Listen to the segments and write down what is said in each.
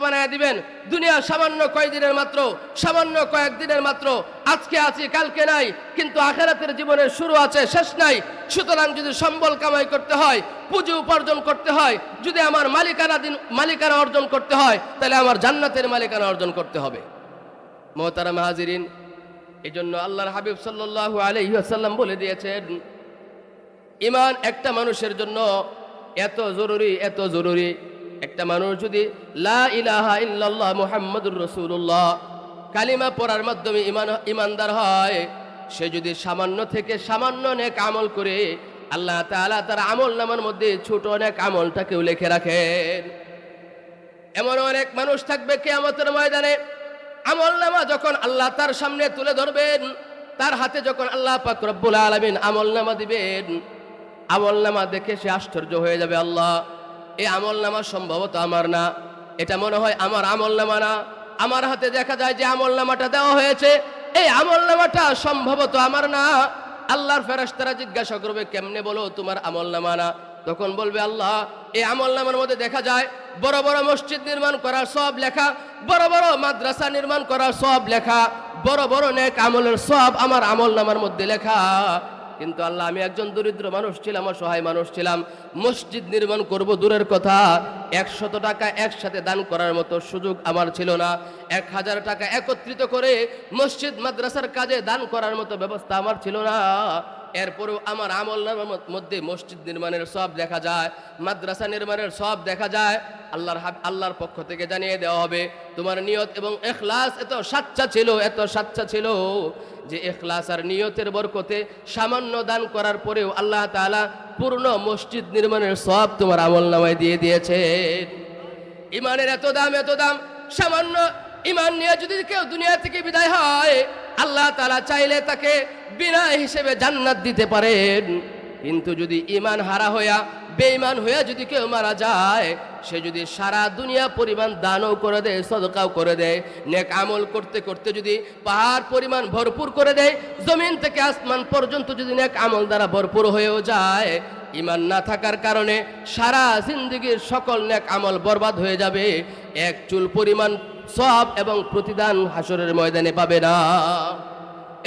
বানায় দিবেন। দুনিয়া সামান্য কয়েকদিনের মাত্র, সামান্য কয়েকদিনের মাত্র। আজকে আছি, কালকে নাই, কিন্তু আখিরাতের জীবনের শুরু আছে, শেষ নাই। সুতরাং যদি সম্বল কামাই করতে হয়, পুঁজি উপার্জন করতে হয়, যদি আমার মালিকানা অর্জন করতে হয়, তাহলে আমার জান্নাতের মালিকানা অর্জন করতে হবে। মুহতারাম হাজিরিন, এই জন্য আল্লাহর হাবিব সাল্লাল্লাহু আলাইহি ওয়াসাল্লাম বলে দিয়েছেন, ঈমান একটা মানুষের জন্য এত জরুরি, এত জরুরি। একটা মানুষ যদি লা ইলাহা ইল্লাল্লাহ মুহাম্মাদুর রাসূলুল্লাহ কালিমা পড়ার মাধ্যমে ঈমানদার হয়, সে যদি সামান্য থেকে সামান্য নেক আমল করে, আল্লাহ তাআলা তার আমলনামার মধ্যে ছোট নেক আমলটাকেও লিখে রাখেন। এমন অনেক মানুষ থাকবে কিয়ামতের ময়দানে, আমলনামা যখন আল্লাহ তার সামনে তুলে ধরবেন, তার হাতে যখন আল্লাহ পাক রব্বুল আলামিন আমলনামা দিবেন, আমলনামা দেখে সে আশ্চর্য হয়ে যাবে, আল্লাহ, এই আমলনামা সম্ভবত আমার না, এটা মনে হয় আমার আমলনামা না। আমার হাতে দেখা যায় যে আমলনামাটা দেওয়া হয়েছে, এই আমলনামাটা সম্ভবত আমার না। আল্লাহর ফেরেশতারা জিজ্ঞাসা করবে, কেমনে বলো তোমার আমলনামা না? তখন বলবে, আল্লাহ, এই আমলনামার মধ্যে দেখা যায় বড় বড় মসজিদ নির্মাণ করার সব লেখা, বড় বড় মাদ্রাসা নির্মাণ করার সব লেখা, বড় বড় নেক আমলের সব আমার আমলনামার মধ্যে লেখা। কিন্তু আল্লাহ, আমি একজন দরিদ্র মানুষ ছিলাম, অসহায় মানুষ ছিলাম, মসজিদ নির্মাণ করব দূরের কথা, 100 টাকা একসাথে দান করার মতো সুযোগ আমার ছিল না, 1000 টাকা একত্রিত করে মসজিদ মাদ্রাসার কাজে দান করার মতো ব্যবস্থা আমার ছিল না। এরপরেও আমার আমলনামার মধ্যে মসজিদ নির্মাণের সব দেখা যায়, মাদ্রাসা নির্মাণের সব দেখা যায়। আল্লাহর পক্ষ থেকে জানিয়ে দেওয়া হবে, তোমার নিয়ত এবং ইখলাস এত সাচ্চা ছিল, এত সাচ্চা ছিল যে ইখলাস আর নিয়তের বরকতে সামান্য দান করার পরেও আল্লাহ তাআলা পূর্ণ মসজিদ নির্মাণের সব তোমার আমলনামায় দিয়ে দিয়েছেন। ইমানের এত দাম, এত দাম। সামান্য ইমান নিয়ে যদি কেউ দুনিয়া থেকে বিদায় হয়, আল্লাহ তাআলা চাইলে তাকে বিনা হিসেবে জান্নাত দিতে পারেন। কিন্তু যদি ইমান হারা হইয়া, বেঈমান হইয়া যদি কেউ মারা যায়, সে যদি সারা দুনিয়া পরিমাণ দানও করে দেয়, সদকাও করে দেয়, নেক আমল করতে করতে যদি পাহাড় পরিমাণ ভরপুর করে দেয়, জমিন থেকে আসমান পর্যন্ত যদি নেক আমল দ্বারা ভরপুর হয়েও যায়, ইমান না থাকার কারণে সারা জিন্দেগীর সকল নেক আমল বরবাদ হয়ে যাবে, এক চুল পরিমাণ সওয়াব এবং প্রতিদান হাসরের ময়দানে পাবে না।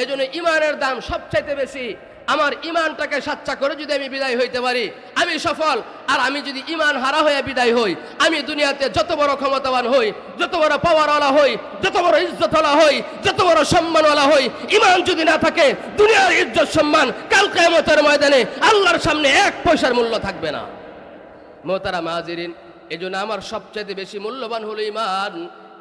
এজন্য ইমানের দাম সবচাইতে বেশি। আমার ইমানটাকে সাচ্চা করে যদি আমি বিদায় হইতে পারি, আমি সফল। আর আমি যদি ইমান হারা হয়ে বিদায় হই, আমি দুনিয়াতে যত বড় ক্ষমতাবান হই, যত বড় পাওয়ারওয়ালা হই, যত বড় ইজ্জতওয়ালা হই, যত বড় সম্মানওয়ালা হই, ইমান যদি না থাকে, দুনিয়ার ইজ্জত সম্মান কাল কিয়ামতের ময়দানে আল্লাহর সামনে 1 পয়সার মূল্য থাকবে না। মুহতারাম হাজিরিন, এজন্য আমার সবচেয়ে বেশি মূল্যবান হলো ইমান।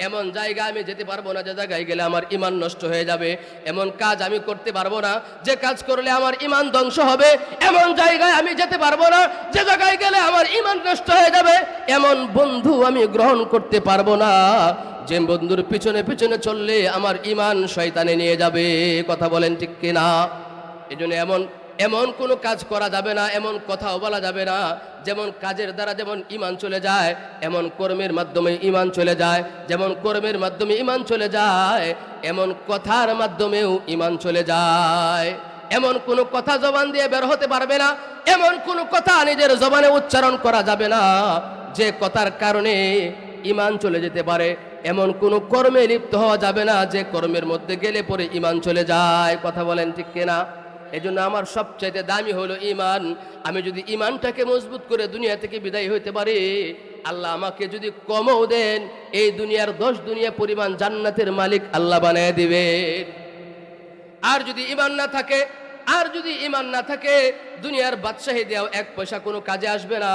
এমন জায়গা আমি যেতে পারবো না যে জায়গায় গেলে আমার ইমান নষ্ট হয়ে যাবে, এমন কাজ আমি করতে পারবো না যে কাজ করলে আমার ইমান ধ্বংস হবে, এমন জায়গায় আমি যেতে পারবো না যে জায়গায় গেলে আমার ইমান নষ্ট হয়ে যাবে, এমন বন্ধু আমি গ্রহণ করতে পারবো না যে বন্ধুর পিছনে পিছনে চললে আমার ইমান শয়তানে নিয়ে যাবে। কথা বলেন ঠিক কিনা? এজন্য এমন কোনো কাজ করা যাবে না, এমন কথাও বলা যাবে না যেমন কাজের দ্বারা যেমন ইমান চলে যায়, এমন কর্মের মাধ্যমে ইমান চলে যায়, যেমন কর্মের মাধ্যমে ইমান চলে যায়, এমন কথার মাধ্যমেও ইমান চলে যায়। এমন কোনো কথা জবান দিয়ে বের হতে পারবে না, এমন কোনো কথা নিজের জবানে উচ্চারণ করা যাবে না যে কথার কারণে ইমান চলে যেতে পারে। এমন কোনো কর্মে লিপ্ত হওয়া যাবে না যে কর্মের মধ্যে গেলে পরে ইমান চলে যায়। কথা বলেন ঠিক কিনা? এজন্য আমার সবচাইতে দামি হলো ইমান। আমি যদি ইমানটাকে মজবুত করে দুনিয়া থেকে বিদায় হইতে পারি, আল্লাহ আমাকে যদি কমও দেন, এই দুনিয়ার 10 দুনিয়া পরিমাণ জান্নাতের মালিক আল্লাহ বানায় দিবেন। আর যদি ইমান না থাকে, দুনিয়ার বাদশাহী দেওয়া 1 পয়সা কোনো কাজে আসবে না,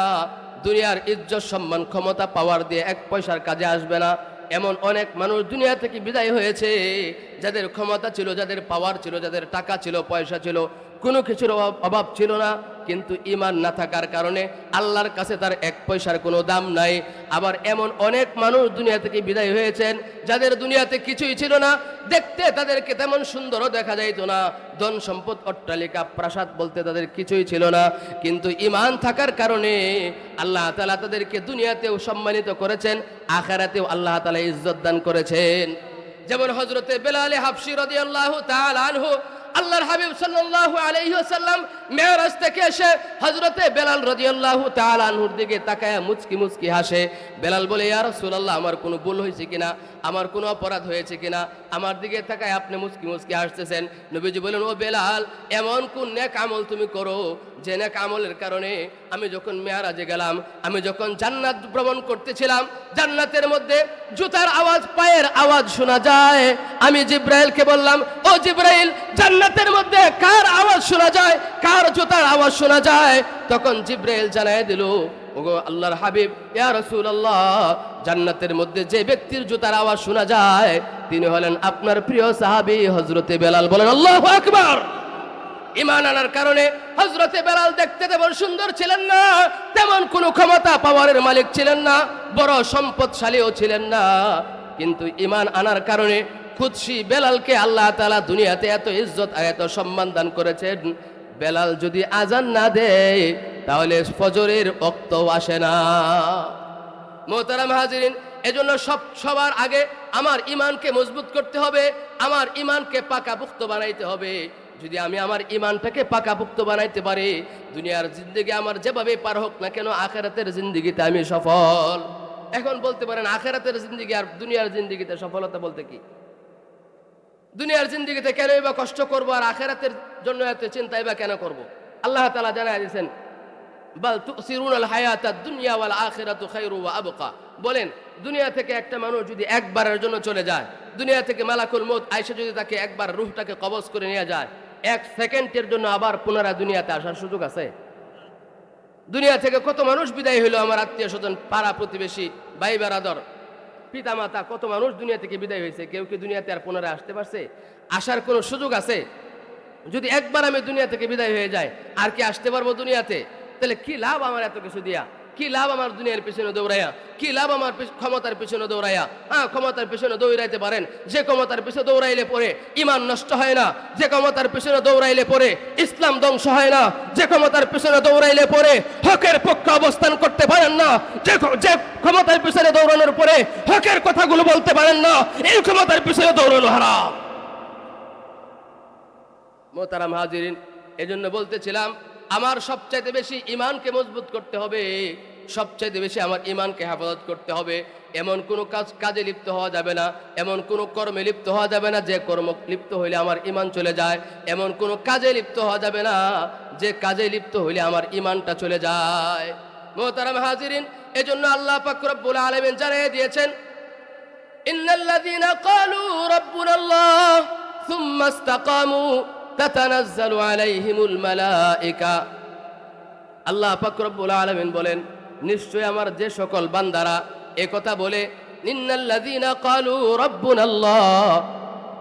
দুনিয়ার ইজ্জত সম্মান ক্ষমতা পাওয়ার দিয়ে 1 পয়সার কাজে আসবে না। এমন অনেক মানুষ দুনিয়া থেকে বিদায় হয়েছে যাদের ক্ষমতা ছিল, যাদের পাওয়ার ছিল, যাদের টাকা ছিল, পয়সা ছিল, কোনো কিছুর অভাব ছিল না, কিন্তু ঈমান না থাকার কারণে আল্লাহর কাছে তার 1 পয়সার কোনো দাম নাই। আবার এমন অনেক মানুষ দুনিয়া থেকে বিদায় হয়েছেন যাদের দুনিয়াতে কিছুই ছিল না, দেখতে তাদেরকে তেমন সুন্দরও দেখা যাইতো না, ধন সম্পদ অট্টালিকা প্রাসাদ বলতে তাদের কিছুই ছিল না, কিন্তু ঈমান থাকার কারণে আল্লাহ তাআলা তাদেরকে দুনিয়াতেও সম্মানিত করেছেন, আখিরাতেও আল্লাহ তাআলা ইজ্জত দান করেছেন। যেমন হযরতে বেলাল হাবশী রাদিয়াল্লাহু তাআলা আনহু আল্লাহর হাবিব সাল্লাল্লাহু আলাইহি ওয়াসাল্লাম মেরাজ থেকে এসে হযরতে বেলাল রাদিয়াল্লাহু তাআলা আনহুর দিকে তাকায় মুচকি মুচকি হাসে। বেলাল বলে, ইয়া রাসূলুল্লাহ, আমার কোনো ভুল হয়েছে কিনা, আমার কোনো অপরাধ হয়েছে কিনা, আমার দিকে তাকায় আপনি মুচকি মুচকি হাসতেছেন। নবীজি বলেন, ও বেলাল, এমন কোন নেক আমল তুমি করো যে নেক আমলের কারণে আমি যখন মেরাজে গেলাম, আমি যখন জান্নাত ভ্রমণ করতেছিলাম, জান্নাতের মধ্যে জুতার আওয়াজ, পায়ের আওয়াজ শোনা যায়। আমি জিব্রাইলকে বললাম, ও জিব্রাইল, জান্নাতের মধ্যে কার আওয়াজ শোনা যায়, কার জুতার আওয়াজ শোনা যায়? তখন জিব্রাইল জানায় দিল, ওগো আল্লাহর হাবিব, ইয়া রাসূলুল্লাহ, জান্নাতের মধ্যে যে ব্যক্তির জুতার আওয়াজ শোনা যায় তিনি হলেন আপনার প্রিয় সাহাবী হযরতে বেলাল। বলেন আল্লাহু আকবার। ঈমান আনার কারণে হযরতে বেলাল দেখতে তেমন সুন্দর ছিলেন না, তেমন কোনো ক্ষমতা পাওয়ারের মালিক ছিলেন না, বড় সম্পদশালীও ছিলেন না, কিন্তু ঈমান আনার কারণে খুদশি বেলালকে আল্লাহ তাআলা দুনিয়াতে এত ইজ্জত আর এত সম্মান দান করেছেন। বেলাল যদি আজান না দেয় তাহলে ফজরের ওয়াক্ত আসে না। মোহতারাম হাজিরিন, এজন্য সবার আগে আমার ঈমানকে মজবুত করতে হবে, আমার ঈমানকে পাকাপোক্ত বানাইতে হবে। যদি আমি আমার ঈমানটাকে পাকাপোক্ত বানাইতে পারি, দুনিয়ার জিন্দেগি আমার যেভাবে পার হোক না কেন, আখিরাতের জিন্দেগিতে আমি সফল। এখন বলতে পারেন, আখিরাতের জিন্দেগি আর দুনিয়ার জিন্দেগিতে সফলতা বলতে কি? দুনিয়ার জিন্দেগিতে কেনই বা কষ্ট করব আর আখিরাতের জন্য এত চিন্তাই বা কেন করব? আল্লাহ তাআলা জানায় দিয়েছেন, বাল তুসিরুনাল হায়াতাদ দুনিয়া ওয়াল আখিরাতু খায়রু ওয়া আবকা। বলেন, দুনিয়া থেকে একটা মানুষ যদি একবারের জন্য চলে যায়, দুনিয়া থেকে মালাকুল মউত আয়েশা যদি তাকে একবার রূহটাকে কবজ করে নিয়ে যায়, এক সেকেন্ডের জন্য আবার পুনরায় দুনিয়াতে আসার সুযোগ আছে? দুনিয়া থেকে কত মানুষ বিদায় হইলো, আমার আত্মীয় স্বজন, পাড়া প্রতিবেশী, ভাই বেরাদর, পিতা মাতা, কত মানুষ দুনিয়া থেকে বিদায় হয়েছে। কেউ কি দুনিয়াতে আর পুনরায় আসতে পারছে? আসার কোনো সুযোগ আছে? যদি একবার আমি দুনিয়া থেকে বিদায় হয়ে যাই, আর কি আসতে পারবো দুনিয়াতে? তাহলে কি লাভ আমার এত কিছু দিয়া? কি লাভ আমার দুনিয়ার পিছনে দৌড়াইয়া? কি লাভ আমার ক্ষমতার পিছনে দৌড়াইয়া? হ্যাঁ, ক্ষমতার পিছনে দৌড়াইতে পারেন, যে ক্ষমতার পিছনে দৌড়াইলে পরে ঈমান নষ্ট হয় না, যে ক্ষমতার পিছনে দৌড়াইলে পরে ইসলাম ধ্বংস হয় না, যে ক্ষমতার পিছনে দৌড়াইলে পরে হকের পক্ষে অবস্থান করতে পারেন না, যে ক্ষমতার পিছনে দৌড়ানোর পরে হকের কথাগুলো বলতে পারেন না, এই ক্ষমতার পিছনে দৌড়ানো হারাম। মোহতারাম হাজিরিন, এজন্য বলতেছিলাম, আমার সবচাইতে বেশি ঈমানকে মজবুত করতে হবে, সবচাইতে বেশি আমার ঈমানকে হেফাজত করতে হবে। এমন কোনো কাজে লিপ্ত হওয়া যাবে না, এমন কোনো কর্মে লিপ্ত হওয়া যাবে না যে কর্ম লিপ্ত হইলে আমার ঈমান চলে যায়, এমন কোনো কাজে লিপ্ত হওয়া যাবে না যে কাজে লিপ্ত হইলে আমার ঈমানটা চলে যায়। মুহতারাম হাজিরিন, এজন্য আল্লাহ পাক রব্বুল আলামিন জানিয়ে দিয়েছেন, ইন্নাল্লাযীনা ক্বালু রাব্বুনাল্লাহ সুম্মা ইসতাকামু তাতানাজ্জালু আলাইহিমুল মালায়েকা। আল্লাহ পাক রব্বুল আলামিন বলেন, নিশ্চয় আমার যে সকল বান্দারা একথা বলে, ইন্নাল্লাযীনা ক্বালু রাব্বুনাল্লাহ,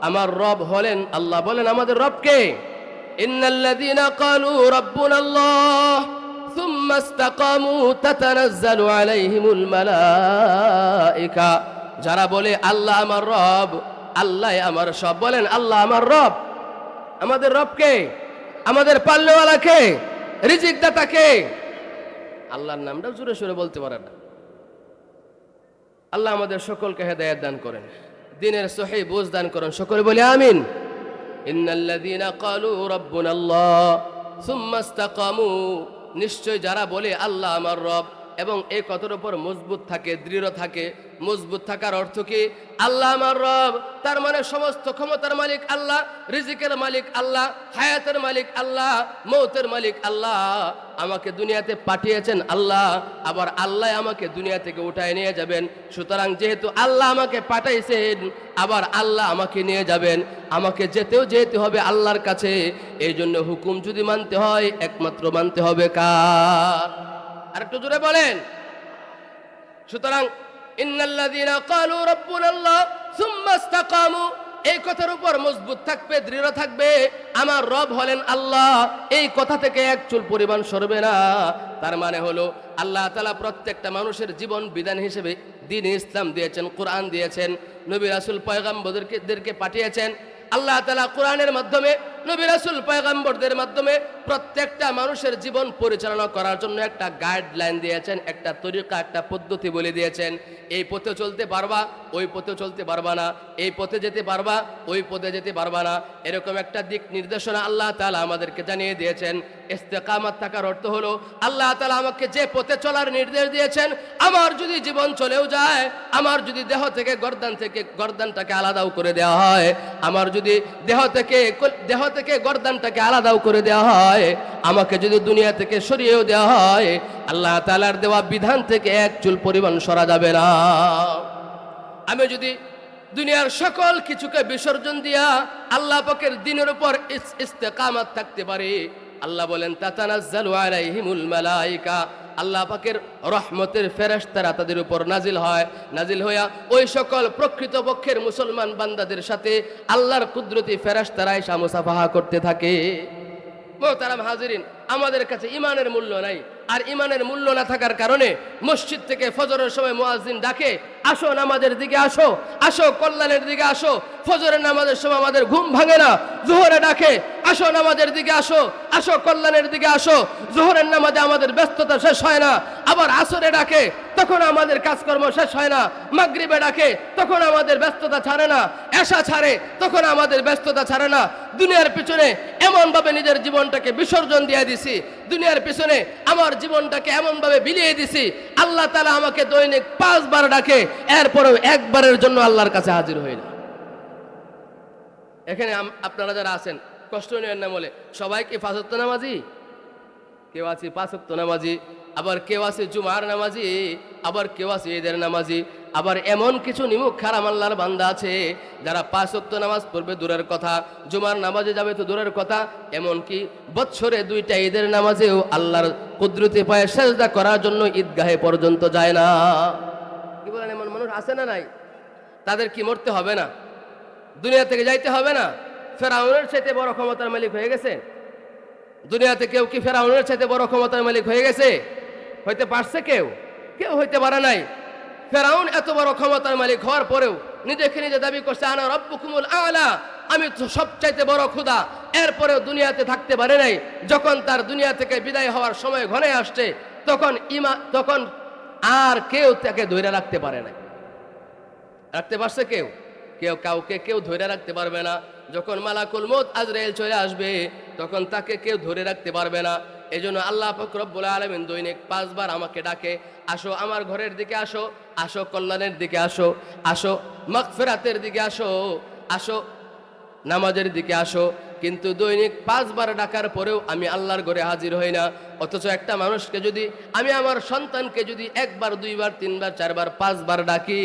আমার রব হলেন আল্লাহ। বলেন, আমাদের রব কে? ইন্নাল্লাযীনা ক্বালু রাব্বুনাল্লাহ সুম্মা ইসতাকামু তাতানাজ্জালু আলাইহিমুল মালায়েকা। যারা বলে আল্লাহ আমার রব, আল্লাহ আমার সব। বলেন, আল্লাহ আমার রব। আমাদের রব কে? আমাদের পালনেওয়ালা কে? রিজিক দাতা কে? আল্লাহর নামটা জোরে সোরে বলতে পারে না। আল্লাহ আমাদের সকলকে হেদায়েত দান করেন, দ্বীনের সহিহ বুঝ দান করেন। সকলে বলি আমিন। ইন্নাল্লাযীনা ক্বালু রাব্বুনাল্লাহ সুম্মা ইসতাকামু, নিশ্চয় যারা বলে আল্লাহ আমার রব এবং এই কথার উপর মজবুত থাকে, দৃঢ় থাকে। মজবুত থাকার অর্থ কি? আল্লাহ আমার রব, তার মানে সমস্ত ক্ষমতার মালিক আল্লাহ, রিজিকের মালিক আল্লাহ, হায়াতের মালিক আল্লাহ, মৌতের মালিক আল্লাহ। আমাকে দুনিয়াতে পাঠিয়েছেন আল্লাহ, আবার আল্লাহ আমাকে দুনিয়া থেকে উঠায় নিয়ে যাবেন। সুতরাং যেহেতু আল্লাহ আমাকে পাঠাইছেন, আবার আল্লাহ আমাকে নিয়ে যাবেন, আমাকে যেতে হবে আল্লাহর কাছে। এই জন্য হুকুম যদি মানতে হয়, একমাত্র মানতে হবে কার? আর একটু জোরে বলেন। সুতরাং ইন্নাল্লাযীনা ক্বালু রাব্বুনাল্লাহ সুম্মা ইসতাকামু, এই কথার উপর মজবুত থাকবে, দৃঢ় থাকবে, আমার রব হলেন আল্লাহ, এই কথা থেকে এক চুল পরিমাণ সরবে না। তার মানে হলো আল্লাহ তাআলা প্রত্যেকটা মানুষের জীবন বিধান হিসেবে দ্বীন ইসলাম দিয়েছেন, কোরআন দিয়েছেন, নবী রাসূল পয়গম্বরদেরকে পাঠিয়েছেন। আল্লাহ তাআলা কোরআনের মাধ্যমে নবী রাসূল পয়গম্বরদের মাধ্যমে প্রত্যেকটা মানুষের জীবন পরিচালনা করার জন্য একটা গাইডলাইন দিয়েছেন, একটা তরিকা, একটা পদ্ধতি বলে দিয়েছেন। এই পথে চলতে পারবা, ওই পথে চলতে পারবা না, এই পথে যেতে পারবা, ওই পথে যেতে পারবা না, এরকম একটা দিক নির্দেশনা আল্লাহ তাআলা আমাদেরকে জানিয়ে দিয়েছেন। ইস্তেকামাত থাকার অর্থ হলো আল্লাহ তাআলা আমাকে যে পথে চলার নির্দেশ দিয়েছেন, আমার যদি জীবন চলেও যায়, আমার যদি দেহ থেকে গর্দানটাকে আলাদাও করে দেওয়া হয়, আমার যদি দেহ থেকে গর্দানটাকে আলাদাও করে দেওয়া হয়, আমাকে যদি দুনিয়া থেকে সরিয়েও দেওয়া হয়, আল্লাহ তাআলার দেওয়া বিধান থেকে এক চুল পরিমাণ সরা যাবে না। আমি যদি দুনিয়ার সকল কিছুকে বিসর্জন দিয়া আল্লাহ পাকের দ্বীনের উপর ইস্তেকামাত থাকতে পারি, আল্লাহ বলেন তাতানাজ্জালু আলাইহিমুল মালায়েকা, আল্লাহ পাকের রহমতের ফেরেশতারা তাদের উপর নাজিল হইয়া ওই সকল প্রকৃতপক্ষের মুসলমান বান্দাদের সাথে আল্লাহর কুদরতি ফেরেশতারা এসে মুসাফাহা করতে থাকে। মোহতারাম হাজিরিন, আমাদের কাছে ইমানের মূল্য নাই, আর ইমানের মূল্য না থাকার কারণে মসজিদ থেকে ফজরের সময় মুয়াজ্জিন ডাকে, আসো নামাজের দিকে আসো, আসো কল্যাণের দিকে আসো। ফজরের নামাজের সময় আমাদের ঘুম ভাঙে না, জোহরে ডাকে, আসো নামাজের দিকে আসো, আসো কল্যাণের দিকে আসো। জোহরের নামাজে আমাদের ব্যস্ততা শেষ হয় না, আবার আসরে ডাকে, তখন আমাদের কাজকর্ম শেষ হয় না। মাগরিবে ডাকে, তখন আমাদের ব্যস্ততা ছাড়ে না। এশা ছাড়ে, তখন আমাদের ব্যস্ততা ছাড়ে না। দুনিয়ার পিছনে এমনভাবে নিজের জীবনটাকে বিসর্জন দিয়ে দিছি, দুনিয়ার পিছনে আমার জীবনটাকে এমনভাবে বিলিয়ে দিছি, আল্লাহ তাআলা আমাকে দৈনিক 5 বার ডাকে, এরপরেও একবারের জন্য আল্লাহর কাছে হাজির হই না। এখানে আপনারা যারা আছেন, কষ্ট নেবেন না বলে, সবাই কি 5 ওয়াক্ত নামাজি? কেউ আছে 5 ওয়াক্ত নামাজি, আবার কেউ আছে জুমার নামাজি, আবার কেউ আছে ঈদের নামাজি, আবার এমন কিছু নিমুখ খারাম আল্লাহর বান্দা আছে যারা 5 ওয়াক্ত নামাজ পড়বে দূরের কথা, জুমার নামাজে যাবে তো দূরের কথা, এমনকি বছরে 2টা ঈদের নামাজেও আল্লাহর কুদরতি পায়ে সেজদা করার জন্য ঈদগাহে পর্যন্ত যায় না। কি বলেন, এমন মানুষ আছে না নাই? তাদের কি মরতে হবে না? দুনিয়া থেকে যাইতে হবে না? ফেরাউনের চাইতে বড় ক্ষমতার মালিক হয়ে গেছে দুনিয়াতে। কেউ কি ফেরাউনের চাইতে বড় ক্ষমতার মালিক হয়ে গেছে? হইতে পারছে কেউ? কেউ হইতে পারে নাই। ফেরাউন এত বড় ক্ষমতার মালিক হওয়ার পরেও নিজেকে নিজে দাবি করছে, আনা রব্বুকুমুল আলা, আমি তো সবচাইতে বড় খোদা। এরপরেও দুনিয়াতে থাকতে পারে নাই। যখন তার দুনিয়া থেকে বিদায় হওয়ার সময় ঘনে আসছে, তখন আর কেউ তাকে ধরে রাখতে পারে নাই। রাখতে পারছে কেউ? কাউকে কেউ ধরে রাখতে পারবে না। যখন মালাকুল মউত আজরাইল চলে আসবে, তখন তাকে কেউ ধরে রাখতে পারবে না। এজন্য আল্লাহ পাক রব্বুল আলামিন দৈনিক 5 বার আমাকে ডাকে, আসো আমার ঘরের দিকে আসো, আসো কল্যাণের দিকে আসো, আসো মাগফিরাতের দিকে আসো, আসো নামাজের দিকে আসো। কিন্তু দৈনিক 5 বার ডাকার পরেও আমি আল্লাহর ঘরে হাজির হই না। অথচ একটা মানুষকে যদি আমি, আমার সন্তানকে যদি 1 বার 2 বার 3 বার 4 বার 5 বার ডাকি,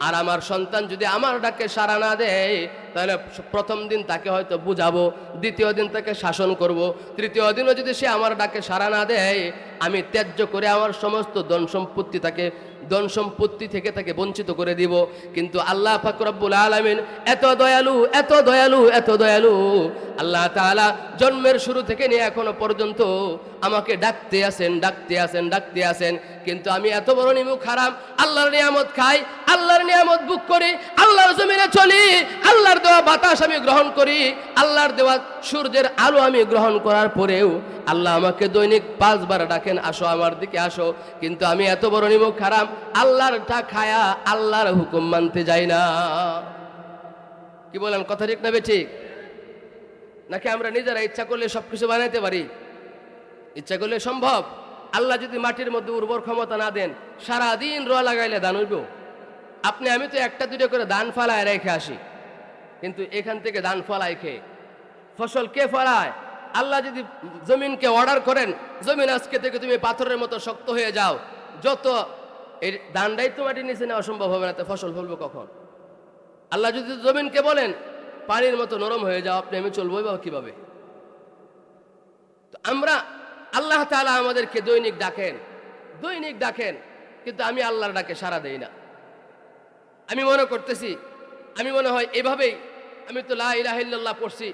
আর আমার সন্তান যদি আমার ডাকে সাড়া না দেয়, তাহলে প্রথম দিন তাকে হয়তো বুঝাবো, দ্বিতীয় দিন তাকে শাসন করব, তৃতীয় দিনও যদি সে আমার ডাকে সাড়া না দেয়, আমি ত্যায্য করে আমার সমস্ত ধন সম্পত্তি থেকে তাকে বঞ্চিত করে দিব। কিন্তু আল্লাহ পাক রব্বুল আলামিন এত দয়ালু, এত দয়ালু, এত দয়ালু। আল্লাহ তাআলা জন্মের শুরু থেকে নিয়ে এখনো পর্যন্ত আমাকে ডাকতে আসেন। কিন্তু আমি এত বড় নিমুখ হারাম, আল্লাহর নিয়ামত খাই, আল্লাহর নিয়ামত ভোগ করি, আল্লাহর জমিনে চলি, আল্লাহর দেওয়া বাতাস আমি গ্রহণ করি, আল্লাহর দেওয়া সূর্যের আলো আমি গ্রহণ করার পরেও আল্লাহ আমাকে দৈনিক 5 বার ডাকেন, আসো আমার দিকে আসো। কিন্তু আমি এত বড় নিমুখ হারাম, আল্লাহরটা খায়া আল্লাহর হুকুম মানতে যাই না। কি বলেন, কথা ঠিক না বেঠিক? নাকি আমরা নিজেরা ইচ্ছা করলে সবকিছু বানাইতে পারি? ইচ্ছা করলে সম্ভব? আল্লাহ যদি মাটির মধ্যে উর্বর ক্ষমতা না দেন, সারাদিন রোয়া লাগাইলে ধান হইব? আমি তো 1টা 2টা করে ধান ফালায় রেখে আসি, কিন্তু এখান থেকে ধান ফলায় খেয়ে ফসল কে ফলায়? আল্লাহ যদি জমিনকে অর্ডার করেন, জমিন আজকে থেকে তুমি পাথরের মতো শক্ত হয়ে যাও, যত এই ধানটাই তো মাটির নিচে নেওয়া সম্ভব হবে না, তো ফসল ফলবো কখন? আল্লাহ যদি জমিনকে বলেন পানির মতো নরম হয়ে যাও, আমি চলবো বা কিভাবে? তো আমরা, আল্লাহ তাআলা আমাদেরকে দৈনিক ডাকেন, কিন্তু আমি আল্লাহর ডাকে সাড়া দেই না। আমি মনে হয় এভাবেই আমি তো লা ইলাহা ইল্লাল্লাহ পড়ছি,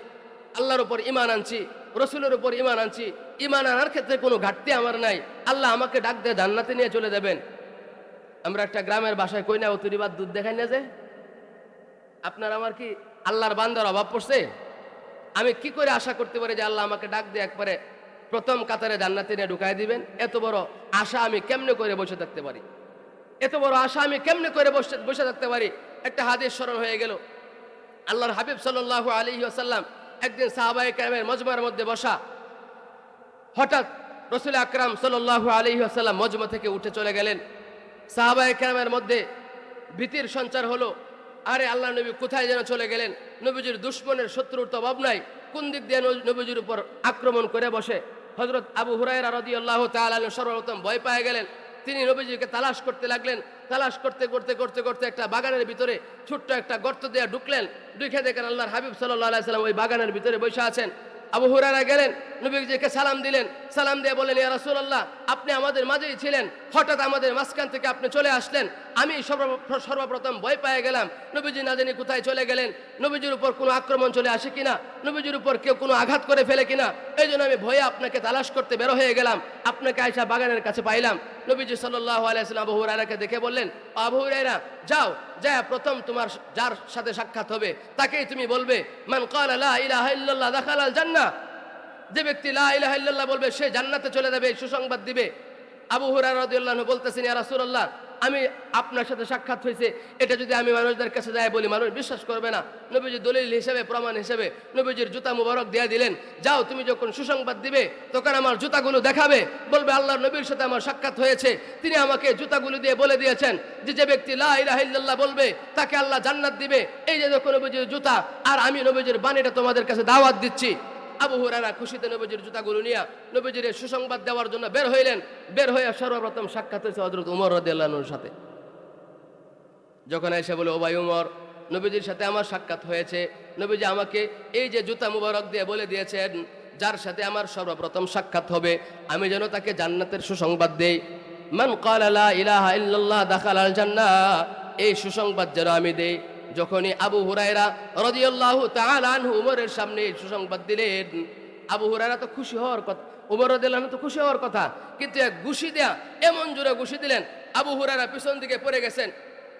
আল্লাহর উপর ঈমান আনছি, রাসূলের উপর ঈমান আনছি, ঈমান আনার ক্ষেত্রে কোনো ঘাটতি আমার নাই, আল্লাহ আমাকে ডাক দিয়ে জান্নাতে নিয়ে চলে যাবেন। আমরা একটা গ্রামের বাসায় কই না, অতুরিবাদ দুধ দেখাই না যে, আপনার আমার কি আল্লাহর বান্দার অভাব পড়ছে? আমি কি করে আশা করতে পারি যে আল্লাহ আমাকে ডাক দিয়ে একবারে প্রথম কাতারে জান্নাতে নিয়ে ঢুকাই দিবেন? এত বড় আশা আমি কেমনে করে বসে থাকতে পারি? এত বড় আশা আমি কেমনে করে বসে থাকতে পারি? একটা হাদিস স্মরণ হয়ে গেল। আল্লাহর হাবিব সাল্লাল্লাহু আলাইহি ওয়াসাল্লাম একদিন সাহাবায়ে কেরামের মজমার মধ্যে বসা, হঠাৎ রাসূল আকরাম সাল্লাল্লাহু আলাইহি ওয়াসাল্লাম মজমা থেকে উঠে চলে গেলেন। সাহাবায়ে কেরামের মধ্যে ভীতির সঞ্চার হলো, আরে আল্লাহ নবী কোথায় যেন চলে গেলেন? নবীজির দুশমনের শত্রুর তো অভাব নাই, কোন দিক দিয়ে নবীজির উপর আক্রমণ করে বসে? হযরত আবু হুরায়রা রাদিয়াল্লাহু তাআলা আনহু সর্বপ্রথম ভয় পেয়ে গেলেন। তিনি নবীজিকে তালাশ করতে লাগলেন। তালাশ করতে করতে করতে করতে একটা বাগানের ভিতরে ছোট্ট একটা গর্ত দিয়ে ঢুকলেন। ঢুকে দেখেন আল্লাহর হাবিব সাল্লাল্লাহু আলাইহি সাল্লাম ওই বাগানের ভিতরে বসে আছেন। আবু হুরায়রা গেলেন, নবীজিকে সালাম দিলেন। সালাম দিয়ে বললেন, ইয়া রাসূলুল্লাহ, আপনি আমাদের মাঝেই ছিলেন, হঠাৎ আমাদের মাঝখান থেকে আপনি চলে আসলেন। আমি সর্বপ্রথম ভয় পেয়ে গেলাম, নবীজি না জানি কোথায় চলে গেলেন, নবীজির উপর কোনো আক্রমণ চলে আসে কিনা, নবীজির উপর কেউ কোনো আঘাত করে ফেলে কিনা। এই জন্য আমি ভয়ে আপনাকে তালাশ করতে বের হয়ে গেলাম, আপনাকে আয়েশা বাগানের কাছে পাইলাম। নবীজি সাল্লাল্লাহু আলাইহি ওয়াসাল্লাম আবু হুরায়রাকে দেখে বললেন, আবু হুরায়রা, যাও, যায় প্রথম তোমার যার সাথে সাক্ষাৎ হবে তাকেই তুমি বলবে, মান ক্বালা লা ইলাহা ইল্লাল্লাহ দাখালাল জান্নাহ, যে ব্যক্তি লা ইলাহা ইল্লাল্লাহ বলবে সে জান্নাতে চলে যাবে, সুসংবাদ দিবে। আবু হুরায়রা রাদিয়াল্লাহু আনহু বলতেছেন, ইয়া রাসূলুল্লাহ, আমি আপনার সাথে সাক্ষাৎ হয়েছে, এটা যদি আমি মানুষদের কাছে যাই বলি মানুষ বিশ্বাস করবে না। নবীজি দলিল হিসেবে, প্রমাণ হিসেবে নবীজির জুতা মুবারক দিয়ে দিলেন। যাও, তুমি যখন সুসংবাদ দিবে তখন আমার জুতাগুলো দেখাবে, বলবে আল্লাহর নবীর সাথে আমার সাক্ষাৎ হয়েছে, তিনি আমাকে জুতাগুলো দিয়ে বলে দিয়েছেন যে যে ব্যক্তি লা ইলাহা ইল্লাল্লাহ বলবে তাকে আল্লাহ জান্নাত দিবে। এই যে দেখো নবীজির জুতা, আর আমি নবীজির বাণীটা তোমাদের কাছে দাওয়াত দিচ্ছি। আবু হুরায়রা খুশিতে নবীজির জুতাগুলো নিয়ে নবীজির সুসংবাদ দেওয়ার জন্য বের হইলেন। বের হয়ে সর্বপ্রথম সাক্ষাৎ হয়েছে হযরত ওমর রাদিয়াল্লাহু আনহুর সাথে। যখন এসে বলে, ও ভাই ওমর, নবীজির সাথে আমার সাক্ষাৎ হয়েছে, নবীজি আমাকে এই যে জুতা মুবারক দিয়ে বলে দিয়েছেন যার সাথে আমার সর্বপ্রথম সাক্ষাৎ হবে আমি যেন তাকে জান্নাতের সুসংবাদ দেই। মান ক্বালা লা ইলাহা ইল্লাল্লাহ দাখালাল জান্নাহ, এই সুসংবাদ যেন আমি দেই। যখনই আবু হুরায়রা রাদিয়াল্লাহু তাআলা আনহু উমরের সামনে সুসংবাদ দিলেন, আবু হুরায়রা তো খুশি হওয়ার কথা, উমর রাদিয়াল্লাহু আনহু তো খুশি হওয়ার কথা, কিন্তু এক ঘুষি দেয়া এমন জোরে ঘুষি দিলেন আবু হুরায়রা পিছন দিকে পড়ে গেছেন।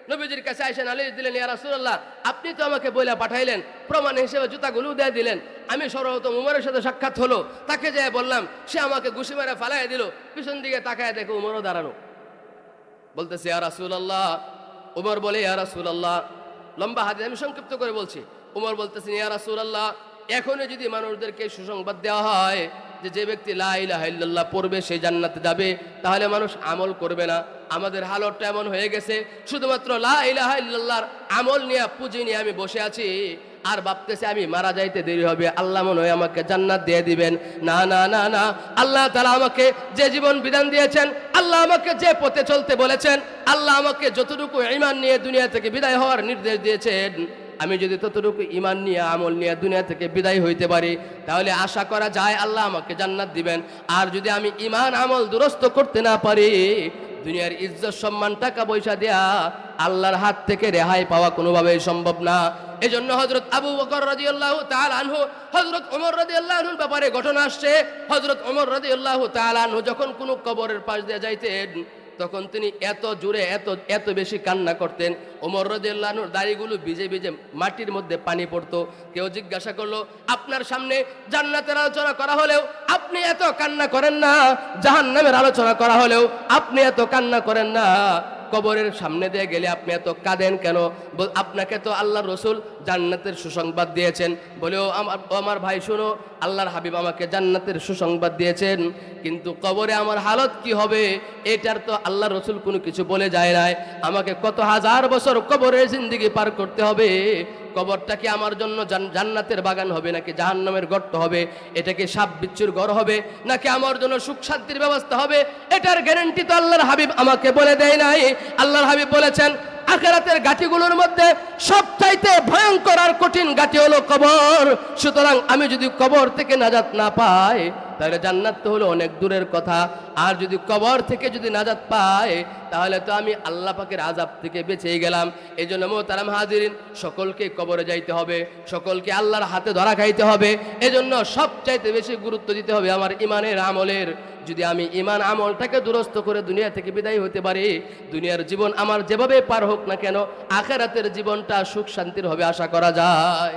নবীজির কাছে আয়েশা নালিশ দিলেন, ইয়া রাসূলুল্লাহ, আপনি তো আমাকে বইলা পাঠাইলেন, প্রমাণ হিসেবে জুতাগুলো দিয়ে দিলেন, আমি সর্বপ্রথম উমরের সাথে সাক্ষাৎ হলো, তাকে যেয়ে বললাম, সে আমাকে ঘুষি মেরে ফালাইয়া দিল। পিছন দিকে তাকায় দেখো উমরও দাঁড়ানো। বলতেছে, ইয়া রাসূলুল্লাহ, উমর বলে, ইয়া রাসূলুল্লাহ, লম্বা হাদিস আমি সংক্ষিপ্ত করে বলছি। উমর বলতেছেন, ইয়া রাসূলুল্লাহ, এখনই যদি মানুষদেরকে সুসংবাদ দেওয়া হয় যে যে ব্যক্তি লা ইলাহা ইল্লাল্লাহ পড়বে সে জান্নাতে যাবে, তাহলে মানুষ আমল করবে না। আমাদের হালতটা এমন হয়ে গেছে, শুধুমাত্র লা ইলাহা ইল্লাল্লাহর আমল নিয়ে, পুঁজি নিয়ে আমি বসে আছি, আর ভাবতেছে আমি মারা যাইতে দেরি হবে, আল্লাহ মনে হয় আমাকে জান্নাত দিয়ে দিবেন। না না না না, আল্লাহ তাআলা আমাকে যে জীবন বিধান দিয়েছেন, আল্লাহ আমাকে যে পথে চলতে বলেছেন, আল্লাহ আমাকে যতটুকু ঈমান নিয়ে দুনিয়া থেকে বিদায় হওয়ার নির্দেশ দিয়েছেন, আমি যদি ততটুকু ঈমান নিয়ে, আমল নিয়ে দুনিয়া থেকে বিদায় হইতে পারি, তাহলে আশা করা যায় আল্লাহ আমাকে জান্নাত দিবেন। আর যদি আমি ঈমান আমল দুরস্ত করতে না পারি, দুনিয়ার ইজ্জত সম্মান টাকা পয়সা দেয়া আল্লাহর হাত থেকে রেহাই পাওয়া কোনোভাবেই সম্ভব না। এজন্য হযরত আবু বকর রাদিয়াল্লাহু তাআলা আনহু, হযরত ওমর রাদিয়াল্লাহু আনহুর ব্যাপারে ঘটনা আসছে। হযরত ওমর রাদিয়াল্লাহু তাআলা আনহু যখন কোনো কবরের পাশ দিয়ে যাইতেন, তখন তিনি এত জোরে এত বেশি কান্না করতেন, ওমর রাদিয়াল্লাহু আনহুর দাড়িগুলো ভিজে ভিজে মাটির মধ্যে পানি পড়তো। কেউ জিজ্ঞাসা করলো, আপনার সামনে জান্নাতের আলোচনা করা হলেও আপনি এত কান্না করেন না, জাহান্নামের আলোচনা করা হলেও আপনি এত কান্না করেন না, কবরের সামনে দিয়ে গেলে আপনি এত কাঁদেন কেন? আপনাকে তো আল্লাহর রাসূল জান্নাতের সুসংবাদ দিয়েছেন। বলেও আমার ভাই শোনো, আল্লাহর হাবিব আমাকে জান্নাতের সুসংবাদ দিয়েছেন, কিন্তু কবরে আমার হালত কি হবে এটার তো আল্লাহর রাসূল কোনো কিছু বলে যায় নাই। আমাকে কত হাজার বছর কবরের জিন্দেগি পার করতে হবে, কবরটা কি আমার জন্য জান্নাতের বাগান হবে নাকি জাহান্নামের গর্ত হবে? এটা কি সাপ বিচ্ছুর ঘর হবে নাকি আমার জন্য সুখ শান্তির ব্যবস্থা হবে? এটার গ্যারান্টি তো আল্লাহর হাবিব আমাকে বলে দেয় নাই। আল্লাহর হাবিব বলেছেন, আখিরাতের ঘাটিগুলোর মধ্যে সবচাইতে ভয়ঙ্কর আর কঠিন ঘাটি হলো কবর। সুতরাং আমি যদি কবর থেকে নাজাত না পাই, তাহলে জান্নাত তো হলো অনেক দূরের কথা। আর যদি কবর থেকে যদি নাজাত পাই, তাহলে তো আমি আল্লাহ পাকের আযাব থেকে বেঁচেই গেলাম। এই জন্য মোহতারাম হাজিরিন, সকলকে কবরে যাইতে হবে, সকলকে আল্লাহর হাতে ধরা খাইতে হবে। এজন্য সবচাইতে বেশি গুরুত্ব দিতে হবে আমার ইমানের আমলের। যদি আমি ইমান আমলটাকে দুরস্ত করে দুনিয়া থেকে বিদায় হতে পারি, দুনিয়ার জীবন আমার যেভাবে পার হোক না কেন, আখিরাতের জীবনটা সুখ শান্তির হবে আশা করা যায়।